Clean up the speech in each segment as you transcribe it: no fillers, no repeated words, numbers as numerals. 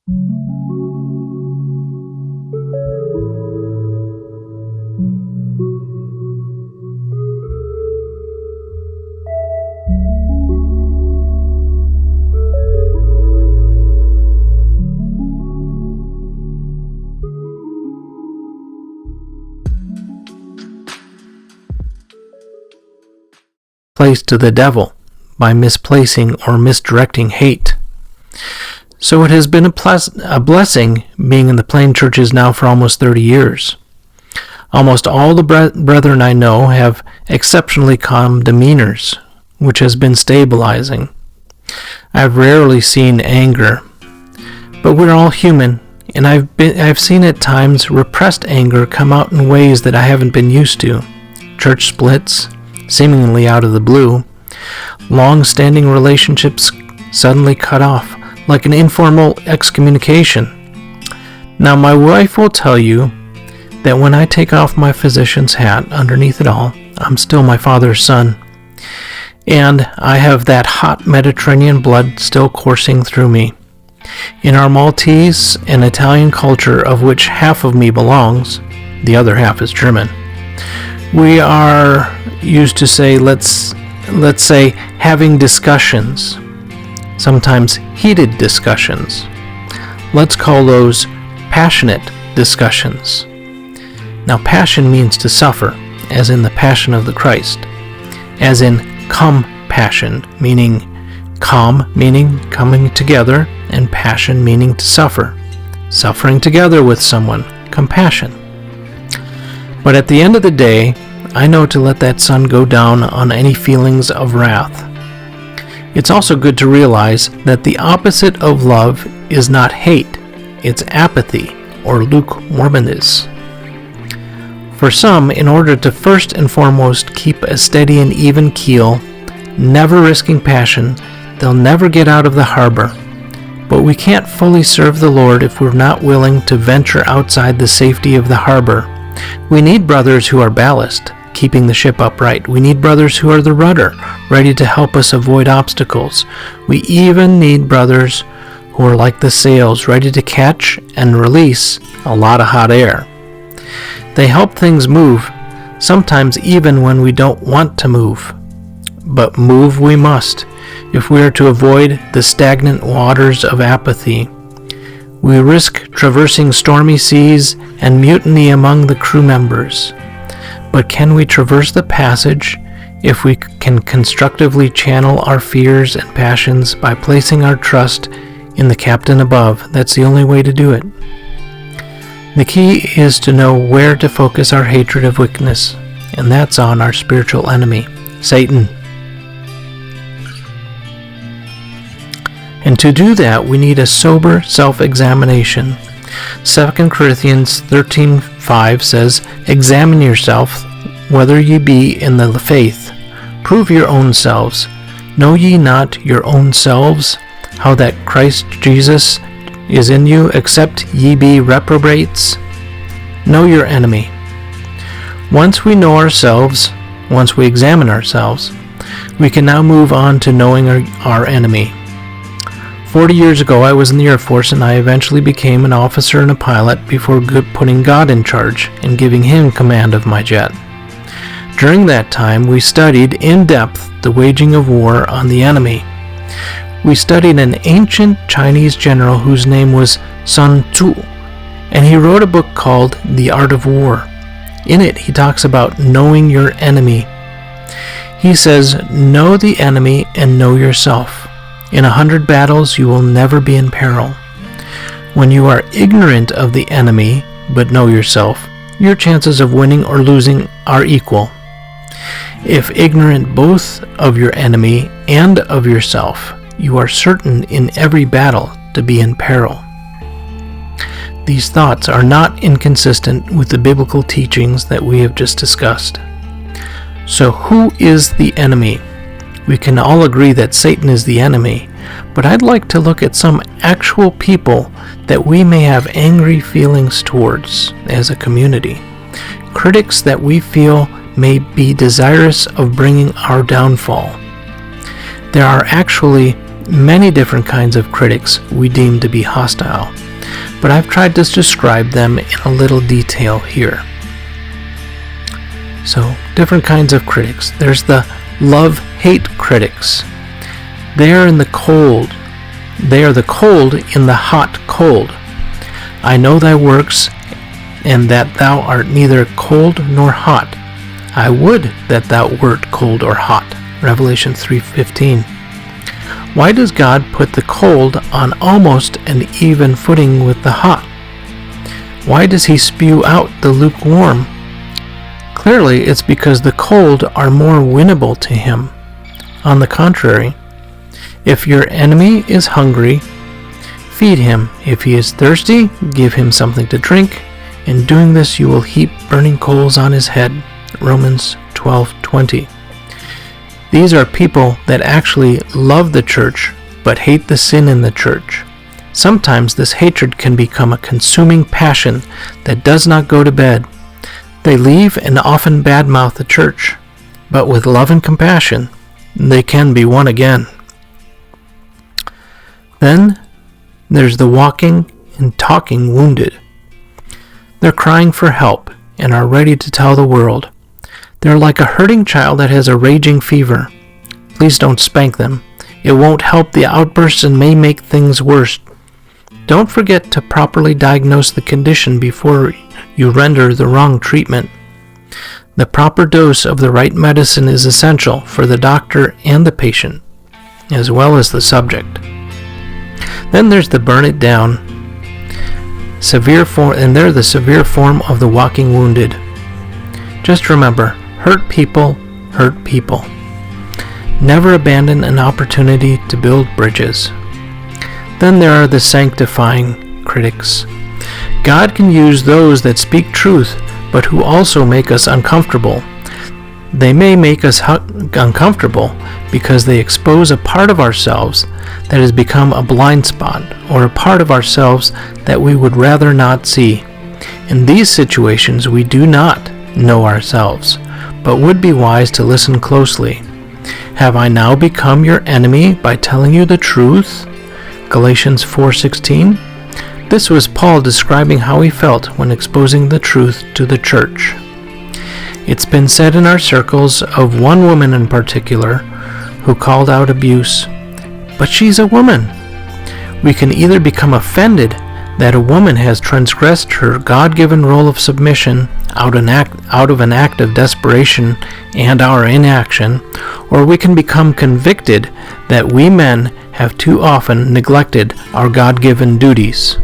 Placed to the devil by misplacing or misdirecting hate. So it has been a blessing being in the Plain churches now for almost 30 years. Almost all the brethren I know have exceptionally calm demeanors, which has been stabilizing. I've rarely seen anger, but we're all human, and I've seen at times repressed anger come out in ways that I haven't been used to. Church splits, seemingly out of the blue, long-standing relationships suddenly cut off, like an informal excommunication. Now, my wife will tell you that when I take off my physician's hat underneath it all, I'm still my father's son, and I have that hot Mediterranean blood still coursing through me. In our Maltese and Italian culture, of which half of me belongs, the other half is German, we are used to say, let's say, having discussions, sometimes heated discussions. Let's call those passionate discussions. Now, passion means to suffer, as in the Passion of the Christ, as in compassion, meaning calm, meaning coming together, and passion, meaning to suffer, suffering together with someone, compassion. But at the end of the day, I know to let that sun go down on any feelings of wrath. It's also good to realize that the opposite of love is not hate, it's apathy or lukewarmness. For some, in order to first and foremost keep a steady and even keel, never risking passion, they'll never get out of the harbor. But we can't fully serve the Lord if we're not willing to venture outside the safety of the harbor. We need brothers who are ballast, keeping the ship upright. We need brothers who are the rudder, ready to help us avoid obstacles. We even need brothers who are like the sails, ready to catch and release a lot of hot air. They help things move, sometimes even when we don't want to move. But move we must, if we are to avoid the stagnant waters of apathy. We risk traversing stormy seas and mutiny among the crew members. But can we traverse the passage if we can constructively channel our fears and passions by placing our trust in the captain above? That's the only way to do it. The key is to know where to focus our hatred of weakness, and that's on our spiritual enemy, Satan. And to do that, we need a sober self-examination. 2 Corinthians 13:5 says, "Examine yourself, whether ye be in the faith. Prove your own selves. Know ye not your own selves, how that Christ Jesus is in you, except ye be reprobates?" Know your enemy. Once we know ourselves, once we examine ourselves, we can now move on to knowing our enemy. 40 years ago, I was in the Air Force, and I eventually became an officer and a pilot before putting God in charge and giving Him command of my jet. During that time, we studied in depth the waging of war on the enemy. We studied an ancient Chinese general whose name was Sun Tzu, and he wrote a book called The Art of War. In it, he talks about knowing your enemy. He says, know the enemy and know yourself. In 100 battles, you will never be in peril. When you are ignorant of the enemy, but know yourself, your chances of winning or losing are equal. If ignorant both of your enemy and of yourself, you are certain in every battle to be in peril. These thoughts are not inconsistent with the biblical teachings that we have just discussed. So who is the enemy? We can all agree that Satan is the enemy, but I'd like to look at some actual people that we may have angry feelings towards as a community. Critics that we feel may be desirous of bringing our downfall. There are actually many different kinds of critics we deem to be hostile, but I've tried to describe them in a little detail here. So, different kinds of critics. There's the love-hate critics. They are the cold in the hot cold. I know thy works, and that thou art neither cold nor hot. I would that thou wert cold or hot. Revelation 3:15. Why does God put the cold on almost an even footing with the hot? Why does he spew out the lukewarm? Clearly, it's because the cold are more winnable to him. On the contrary, if your enemy is hungry, feed him. If he is thirsty, give him something to drink. In doing this, you will heap burning coals on his head. Romans 12:20. These are people that actually love the church, but hate the sin in the church. Sometimes this hatred can become a consuming passion that does not go to bed. They leave and often badmouth the church, but with love and compassion, they can be won again. Then there's the walking and talking wounded. They're crying for help and are ready to tell the world. They're like a hurting child that has a raging fever. Please don't spank them. It won't help the outbursts and may make things worse. Don't forget to properly diagnose the condition before you render the wrong treatment. The proper dose of the right medicine is essential for the doctor and the patient, as well as the subject. Then there's the burn it down severe form, and they're the severe form of the walking wounded. Just remember, hurt people hurt people. Never abandon an opportunity to build bridges. Then there are the sanctifying critics. God can use those that speak truth, but who also make us uncomfortable. They may make us uncomfortable because they expose a part of ourselves that has become a blind spot, or a part of ourselves that we would rather not see. In these situations, we do not know ourselves, but would be wise to listen closely. Have I now become your enemy by telling you the truth? Galatians 4:16. This was Paul describing how he felt when exposing the truth to the church. It's been said in our circles of one woman in particular who called out abuse, but she's a woman. We can either become offended that a woman has transgressed her God-given role of submission out of an act of desperation and our inaction, or we can become convicted that we men have too often neglected our God-given duties.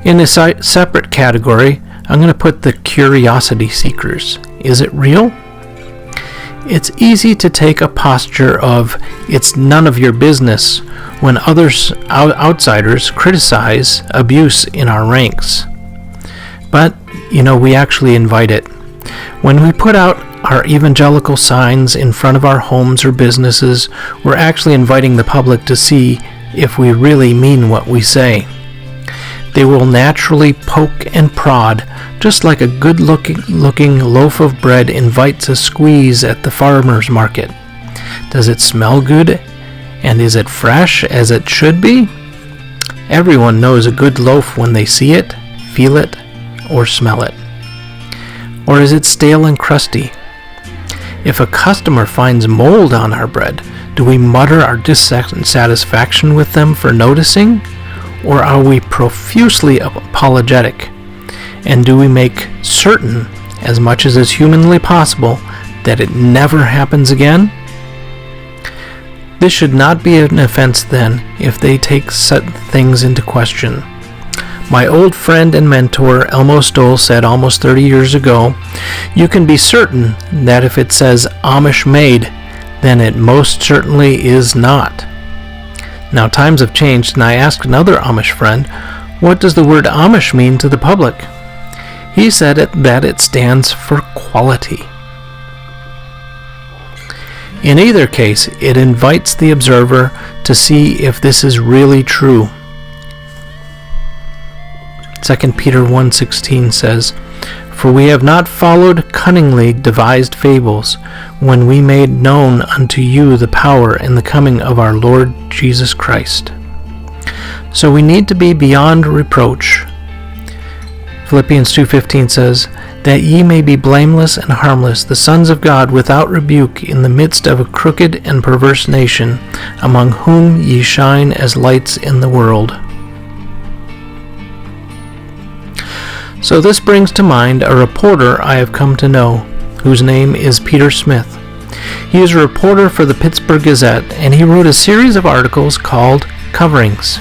In a separate category, I'm going to put the curiosity seekers. Is it real? It's easy to take a posture of "it's none of your business" when outsiders criticize abuse in our ranks. But, we actually invite it. When we put out our evangelical signs in front of our homes or businesses, we're actually inviting the public to see if we really mean what we say. They will naturally poke and prod, just like a good-looking loaf of bread invites a squeeze at the farmer's market. Does it smell good? And is it fresh as it should be? Everyone knows a good loaf when they see it, feel it, or smell it. Or is it stale and crusty? If a customer finds mold on our bread, do we mutter our dissatisfaction with them for noticing? Or are we profusely apologetic? And do we make certain, as much as is humanly possible, that it never happens again? This should not be an offense then, if they take such things into question. My old friend and mentor Elmo Stoll said almost 30 years ago, "You can be certain that if it says Amish made, then it most certainly is not." Now times have changed, and I asked another Amish friend, "What does the word Amish mean to the public?" He said that it stands for quality. In either case, it invites the observer to see if this is really true. 2 Peter 1:16 says, For we have not followed cunningly devised fables, when we made known unto you the power and the coming of our Lord Jesus Christ. So we need to be beyond reproach. Philippians 2:15 says, that ye may be blameless and harmless, the sons of God without rebuke, in the midst of a crooked and perverse nation, among whom ye shine as lights in the world. So this brings to mind a reporter I have come to know, whose name is Peter Smith. He is a reporter for the Pittsburgh Gazette, and he wrote a series of articles called Coverings.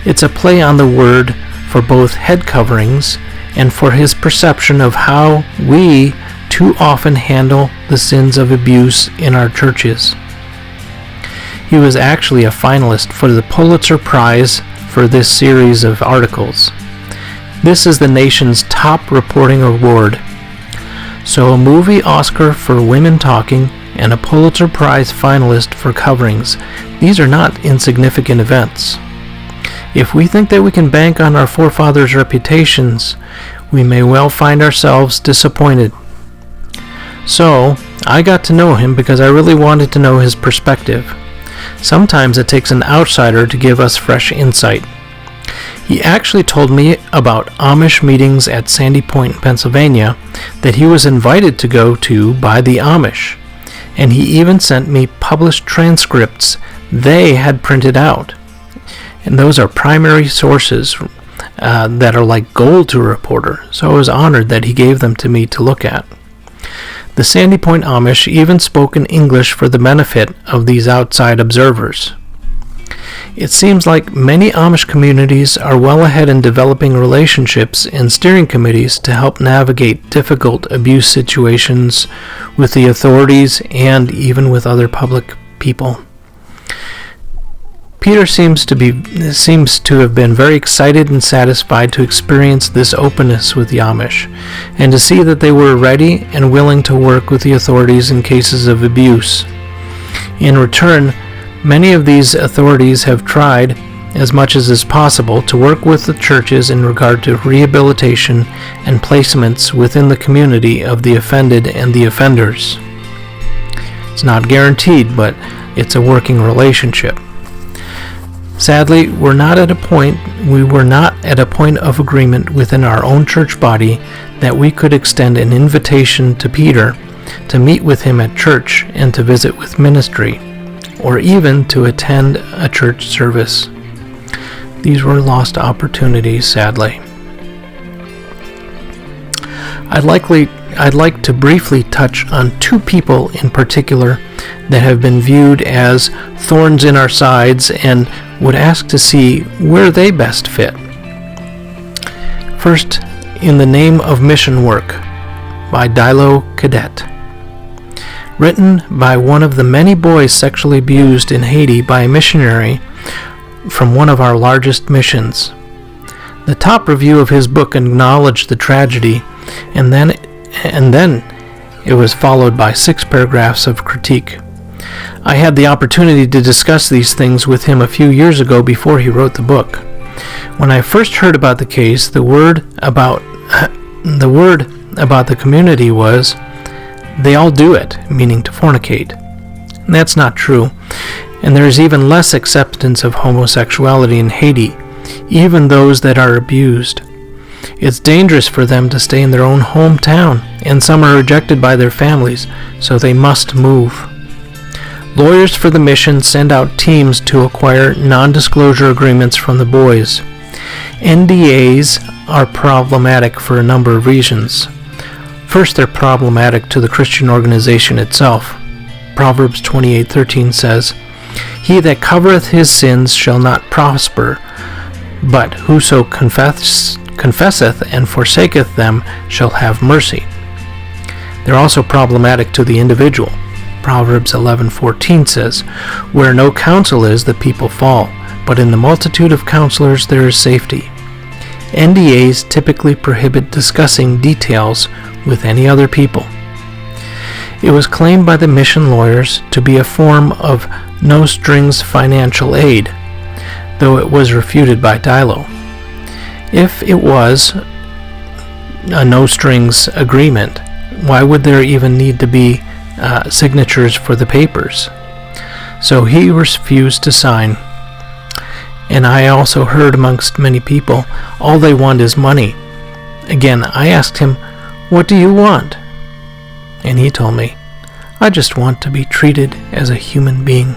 It's a play on the word for both head coverings and for his perception of how we too often handle the sins of abuse in our churches. He was actually a finalist for the Pulitzer Prize for this series of articles. This is the nation's top reporting award. So a movie Oscar for Women Talking and a Pulitzer Prize finalist for Coverings. These are not insignificant events. If we think that we can bank on our forefathers' reputations, we may well find ourselves disappointed. So, I got to know him because I really wanted to know his perspective. Sometimes it takes an outsider to give us fresh insight. He actually told me about Amish meetings at Sandy Point, Pennsylvania, that he was invited to go to by the Amish, and he even sent me published transcripts they had printed out. And those are primary sources that are like gold to a reporter, so I was honored that he gave them to me to look at. The Sandy Point Amish even spoke in English for the benefit of these outside observers. It seems like many Amish communities are well ahead in developing relationships and steering committees to help navigate difficult abuse situations with the authorities and even with other public people. Peter seems to have been very excited and satisfied to experience this openness with the Amish, and to see that they were ready and willing to work with the authorities in cases of abuse. In return, many of these authorities have tried, as much as is possible, to work with the churches in regard to rehabilitation and placements within the community of the offended and the offenders. It's not guaranteed, but it's a working relationship. Sadly, we were not at a point of agreement within our own church body that we could extend an invitation to Peter to meet with him at church and to visit with ministry, or even to attend a church service. These were lost opportunities, sadly. I'd like to briefly touch on two people in particular that have been viewed as thorns in our sides and would ask to see where they best fit. First, In the Name of Mission Work by Dilo Cadet. Written by one of the many boys sexually abused in Haiti by a missionary from one of our largest missions. The top review of his book acknowledged the tragedy, and then it was followed by 6 paragraphs of critique. I had the opportunity to discuss these things with him a few years ago before he wrote the book. When I first heard about the case, the word about the community was, "They all do it," meaning to fornicate. And that's not true, and there is even less acceptance of homosexuality in Haiti, even those that are abused. It's dangerous for them to stay in their own hometown, and some are rejected by their families, so they must move. Lawyers for the mission send out teams to acquire non-disclosure agreements from the boys. NDAs are problematic for a number of reasons. First, they're problematic to the Christian organization itself. Proverbs 28:13 says, "He that covereth his sins shall not prosper, but whoso confesseth and forsaketh them shall have mercy." They're also problematic to the individual. Proverbs 11:14 says, "Where no counsel is, the people fall, but in the multitude of counselors there is safety." NDAs typically prohibit discussing details with any other people. It was claimed by the mission lawyers to be a form of no-strings financial aid, though it was refuted by Dilo. If it was, a no-strings agreement. Why would there even need to be signatures for the papers? So he refused to sign. And I also heard amongst many people, all they want is money. Again, I asked him, "What do you want?" And he told me, "I just want to be treated as a human being."